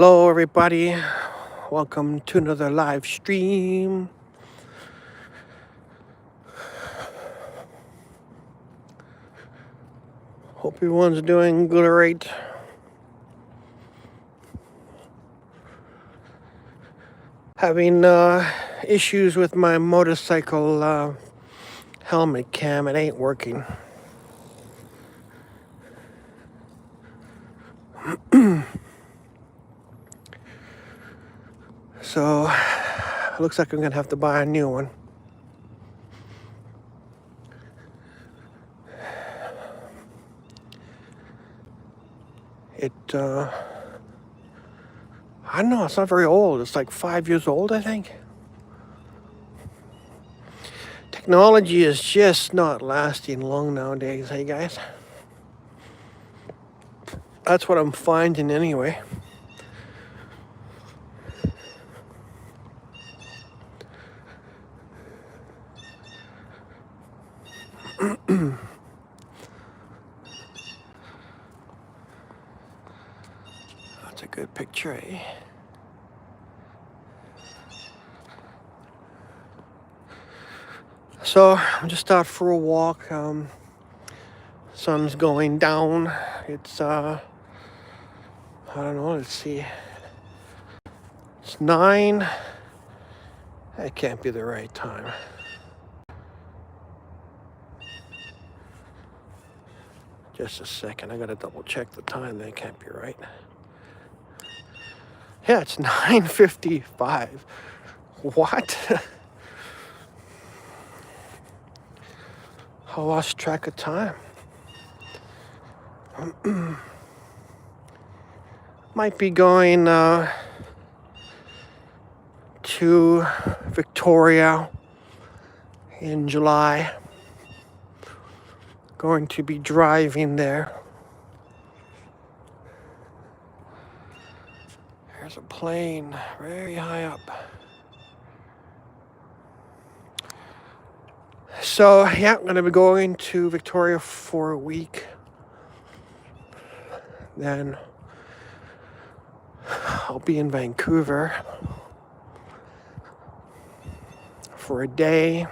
Hello, everybody. Welcome to another live stream. Hope everyone's doing great. Having issues with my motorcycle helmet cam. It ain't working. So, looks like I'm going to have to buy a new one. I don't know, it's not very old. It's like 5 years old, I think. Technology is just not lasting long nowadays, hey guys? That's what I'm finding anyway. That's a good picture, eh? So I'm just out for a walk. Sun's going down. It's I don't know. Let's see. It's 9. That can't be the right time. Just a second. I gotta double check the time. That can't be right. Yeah, it's 9:55. What? I lost track of time. Might be going to Victoria in July. Going to be driving there. There's a plane very high up. So, yeah, I'm going to be going to Victoria for a week. Then I'll be in Vancouver for a day.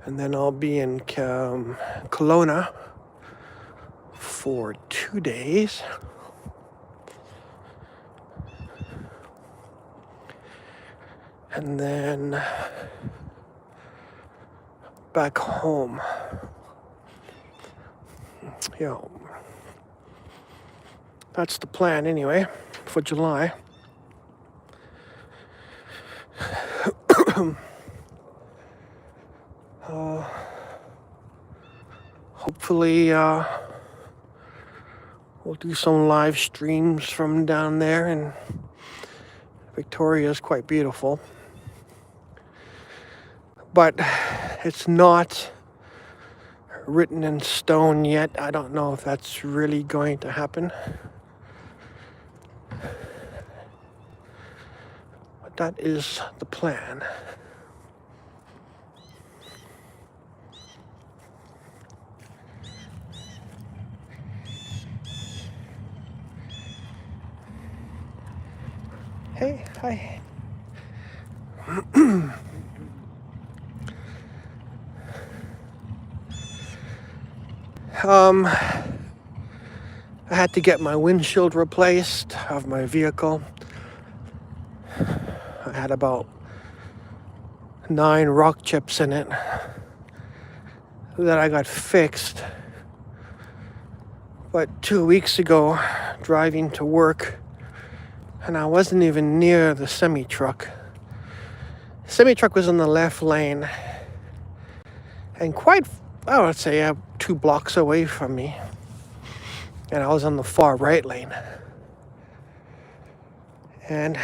And then I'll be in Kelowna for 2 days. And then back home. That's the plan anyway for July. Hopefully we'll do some live streams from down there, and Victoria is quite beautiful. But it's not written in stone yet. I don't know if that's really going to happen. But that is the plan. Hey, hi. I had to get my windshield replaced of my vehicle. I had about 9 rock chips in it that I got fixed. But 2 weeks ago, driving to work, and I wasn't even near the semi-truck. The semi-truck was in the left lane, and I would say 2 blocks away from me. And I was on the far right lane. And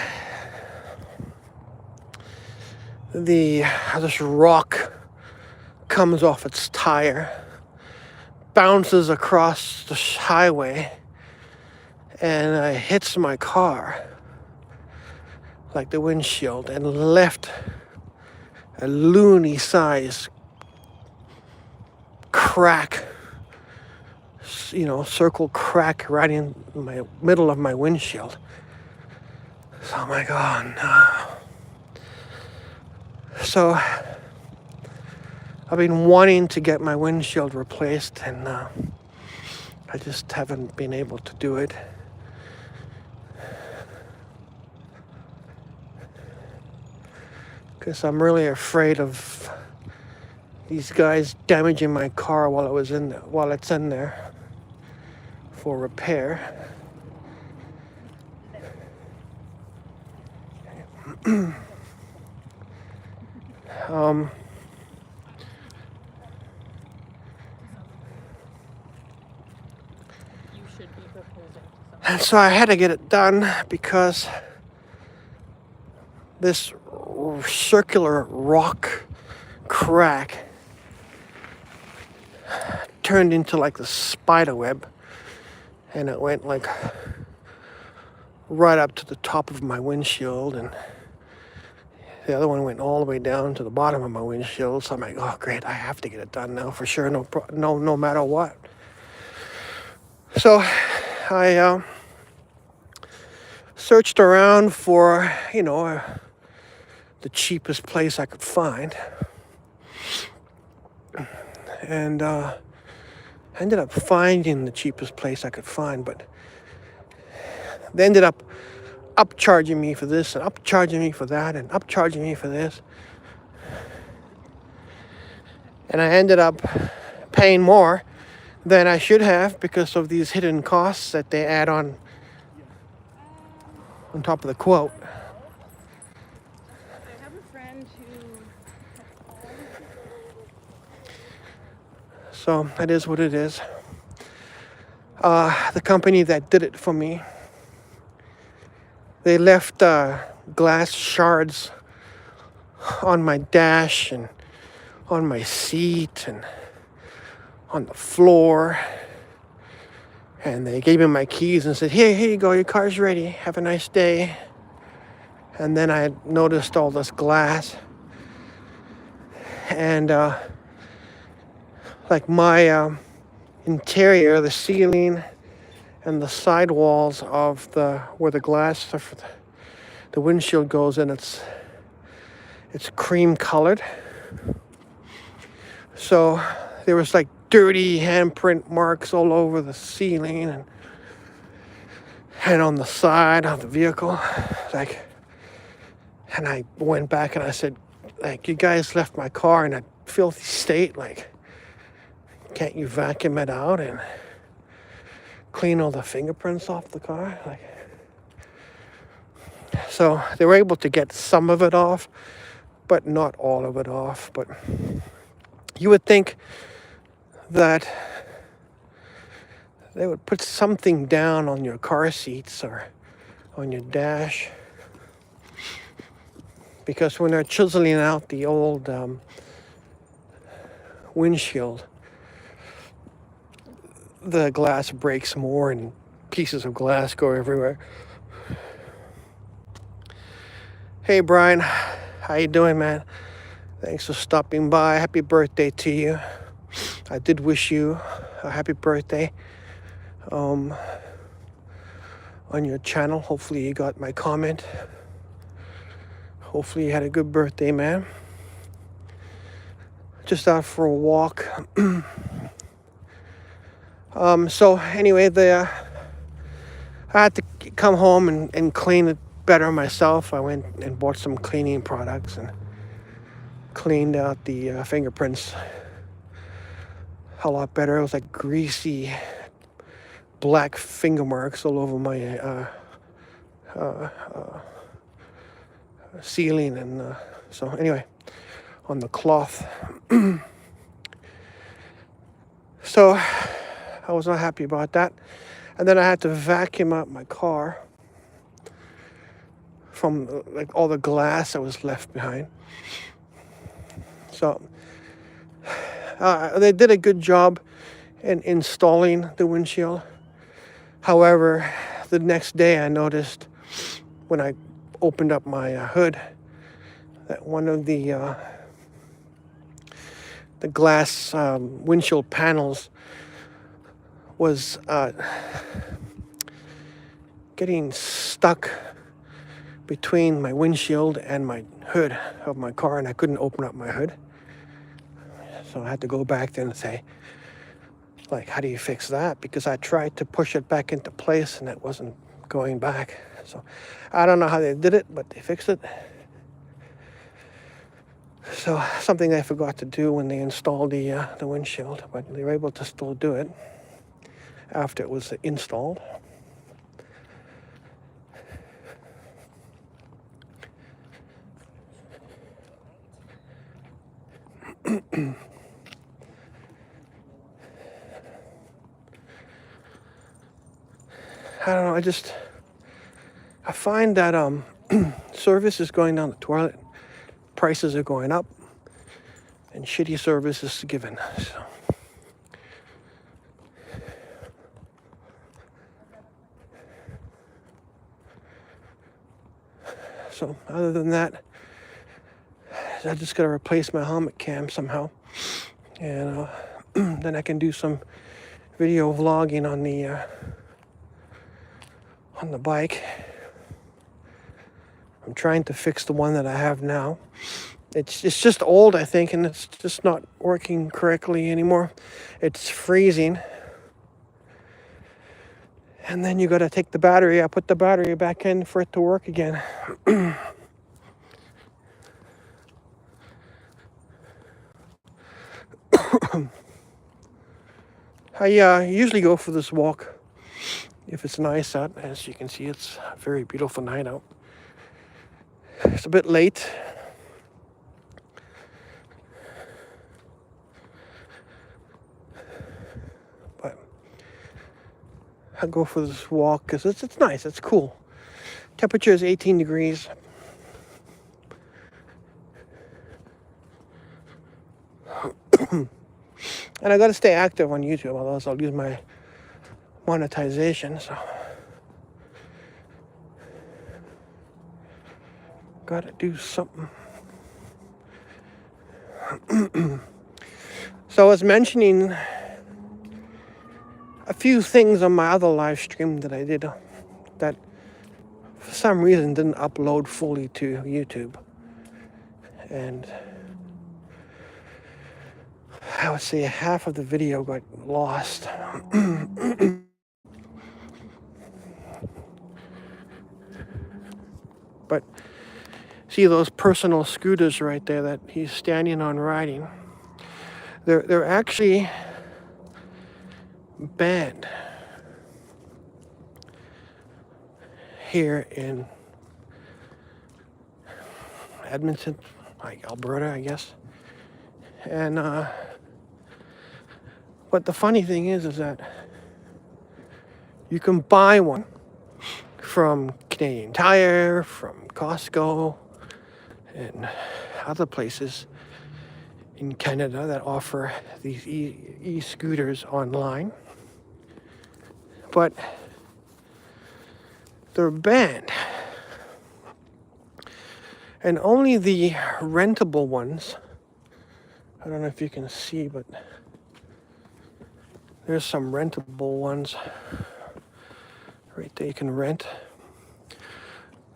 this rock comes off its tire, bounces across the highway, and hits my car, like the windshield, and left a loony size crack circle crack right in my middle of my windshield. So I'm like, oh no. So I've been wanting to get my windshield replaced, and I just haven't been able to do it. Because I'm really afraid of these guys damaging my car while it's in there for repair. And so I had to get it done because this circular rock crack turned into like the spider web, and it went like right up to the top of my windshield, and the other one went all the way down to the bottom of my windshield. So I'm like, oh great, I have to get it done now for sure, no matter what. So I searched around for the cheapest place I could find, and I ended up finding the cheapest place I could find, but they ended up upcharging me for this and upcharging me for that and upcharging me for this, and I ended up paying more than I should have because of these hidden costs that they add on top of the quote. I have a friend who... So that is what it is. The company that did it for me, they left glass shards on my dash and on my seat and on the floor. And they gave me my keys and said, here you go, your car's ready. Have a nice day. And then I noticed all this glass. And like my interior, the ceiling and the side walls of where the glass of the windshield goes in, it's cream colored. So there was like dirty handprint marks all over the ceiling and on the side of the vehicle. And I went back and I said, you guys left my car in a filthy state. Can't you vacuum it out and clean all the fingerprints off the car? So they were able to get some of it off, but not all of it off. But you would think that they would put something down on your car seats or on your dash, because when they're chiseling out the old windshield, the glass breaks more and pieces of glass go everywhere. Hey Brian, how you doing, man? Thanks for stopping by. Happy birthday to you. I did wish you a happy birthday on your channel. Hopefully you got my comment. Hopefully you had a good birthday, man. Just out for a walk. So anyway, I had to come home and clean it better myself. I went and bought some cleaning products and cleaned out the fingerprints a lot better. It was like greasy black finger marks all over my ceiling, and so anyway, on the cloth. So I was not happy about that. And then I had to vacuum up my car from all the glass that was left behind. So they did a good job in installing the windshield. However, the next day I noticed when I opened up my hood that one of the glass windshield panels was getting stuck between my windshield and my hood of my car, and I couldn't open up my hood. So I had to go back there and say, like, how do you fix that? Because I tried to push it back into place and it wasn't going back. So I don't know how they did it, but they fixed it. So something I forgot to do when they installed the windshield, but they were able to still do it after it was installed. I don't know, I find that service is going down the toilet, prices are going up, and shitty service is given. So other than that, I just gotta replace my helmet cam somehow, and then I can do some video vlogging on the bike. I'm trying to fix the one that I have now. It's just old, I think, and it's just not working correctly anymore. It's freezing. And then you gotta take the battery out, put the battery back in for it to work again. I usually go for this walk if it's nice out. As you can see, it's a very beautiful night out. It's a bit late. But I go for this walk because it's nice, it's cool. Temperature is 18 degrees. And I gotta stay active on YouTube, otherwise I'll lose my monetization, so gotta do something. So I was mentioning a few things on my other live stream that I did that for some reason didn't upload fully to YouTube. And I would say half of the video got lost. But see those personal scooters right there that he's standing on riding? They're actually banned here in Edmonton, like Alberta, I guess. And but the funny thing is that you can buy one from Canadian Tire, from Costco, and other places in Canada that offer these e-scooters online. But they're banned. And only the rentable ones, I don't know if you can see, but there's some rentable ones right there you can rent.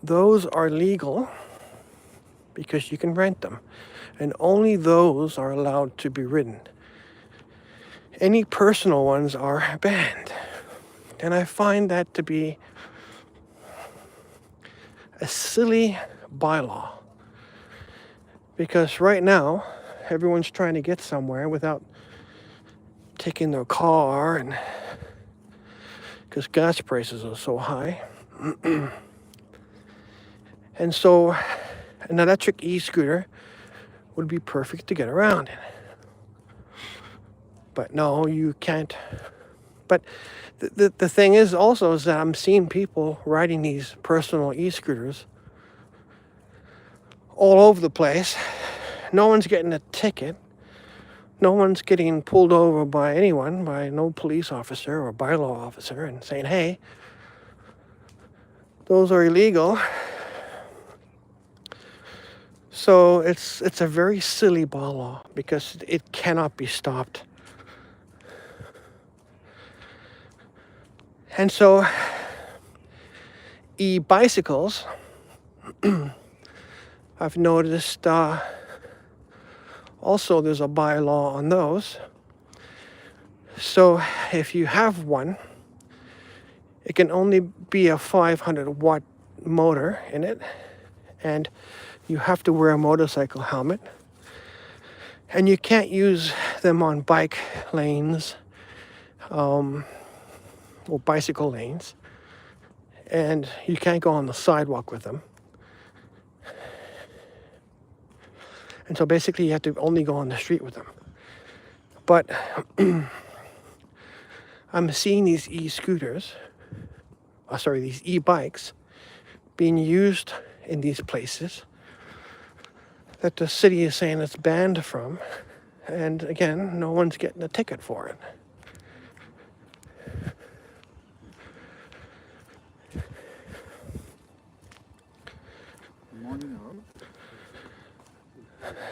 Those are legal because you can rent them. And only those are allowed to be ridden. Any personal ones are banned. And I find that to be a silly bylaw. Because right now, everyone's trying to get somewhere without taking their car, and because gas prices are so high. And so an electric e-scooter would be perfect to get around in. But no, you can't. But the thing is also is that I'm seeing people riding these personal e-scooters all over the place. No one's getting a ticket. No one's getting pulled over by anyone, by no police officer or bylaw officer, and saying, hey, those are illegal. So it's a very silly bylaw because it cannot be stopped. And so e-bicycles, I've noticed also there's a bylaw on those. So if you have one, it can only be a 500 watt motor in it, and you have to wear a motorcycle helmet, and you can't use them on bike lanes or bicycle lanes, and you can't go on the sidewalk with them. And so basically you have to only go on the street with them. But I'm seeing these e-scooters, these e-bikes being used in these places that the city is saying it's banned from. And again, no one's getting a ticket for it.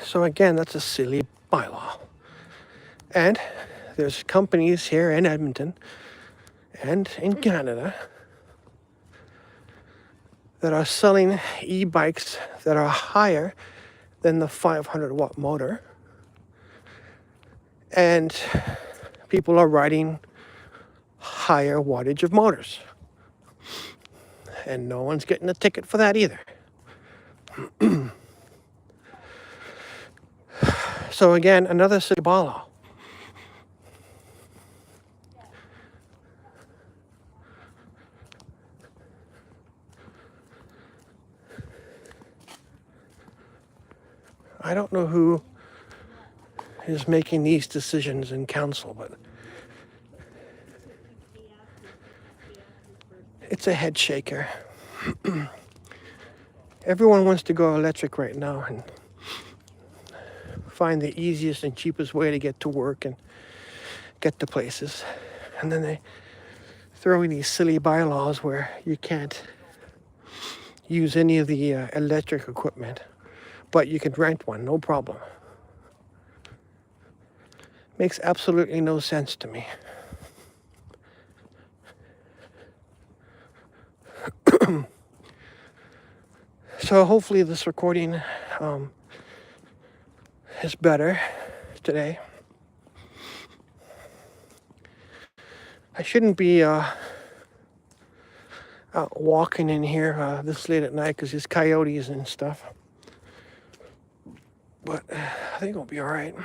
So again, that's a silly bylaw. And there's companies here in Edmonton and in Canada that are selling e-bikes that are higher than the 500 watt motor. And people are riding higher wattage of motors. And no one's getting a ticket for that either. So again, another silly bylaw. I don't know who is making these decisions in council, but it's a head shaker. Everyone wants to go electric right now and find the easiest and cheapest way to get to work and get to places. And then they throw in these silly bylaws where you can't use any of the electric equipment, but you can rent one, no problem. Makes absolutely no sense to me. So hopefully this recording is better today. I shouldn't be out walking in here this late at night because there's coyotes and stuff. But I think it'll be all right.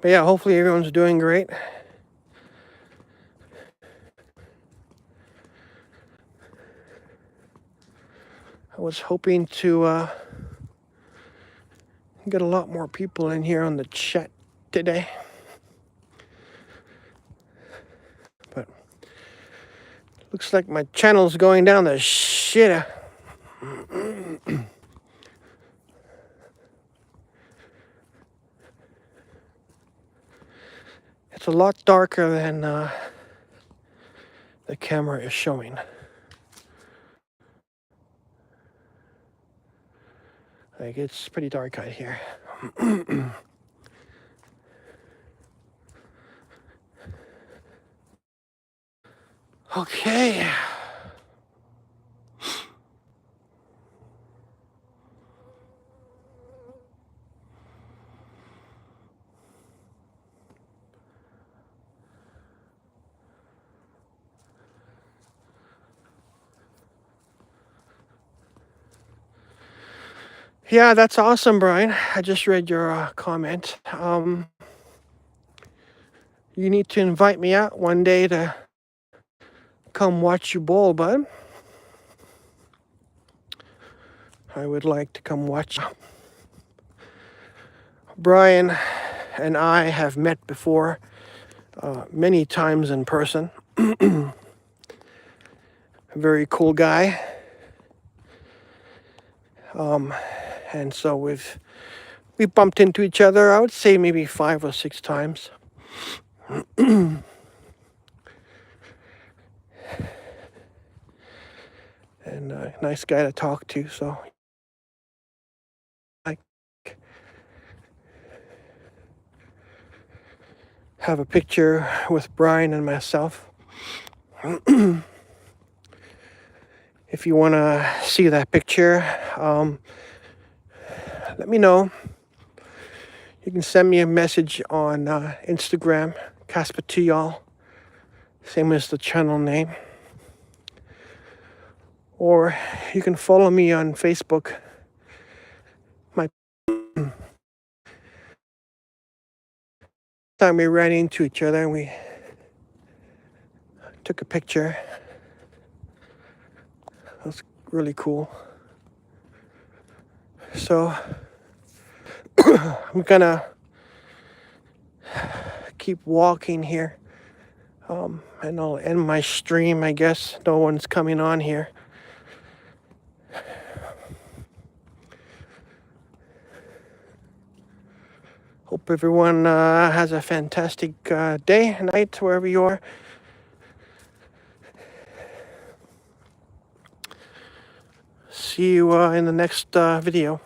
But yeah, hopefully everyone's doing great. I was hoping to get a lot more people in here on the chat today. But looks like my channel's going down the shitter. It's a lot darker than the camera is showing. Like, it's pretty dark out here. Okay. Yeah, that's awesome, Brian. I just read your comment. You need to invite me out one day to come watch you bowl, bud. I would like to come watch. Brian and I have met before many times in person. A very cool guy. And so we bumped into each other, I would say maybe 5 or 6 times. And nice guy to talk to. So I have a picture with Brian and myself. If you want to see that picture, let me know. You can send me a message on Instagram, casper2yall, same as the channel name. Or you can follow me on Facebook. My time we ran into each other and we took a picture. That was really cool. So I'm gonna keep walking here, and I'll end my stream. I guess no one's coming on here. Hope everyone has a fantastic day, night, wherever you are. See you in the next video.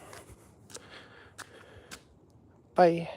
Bye.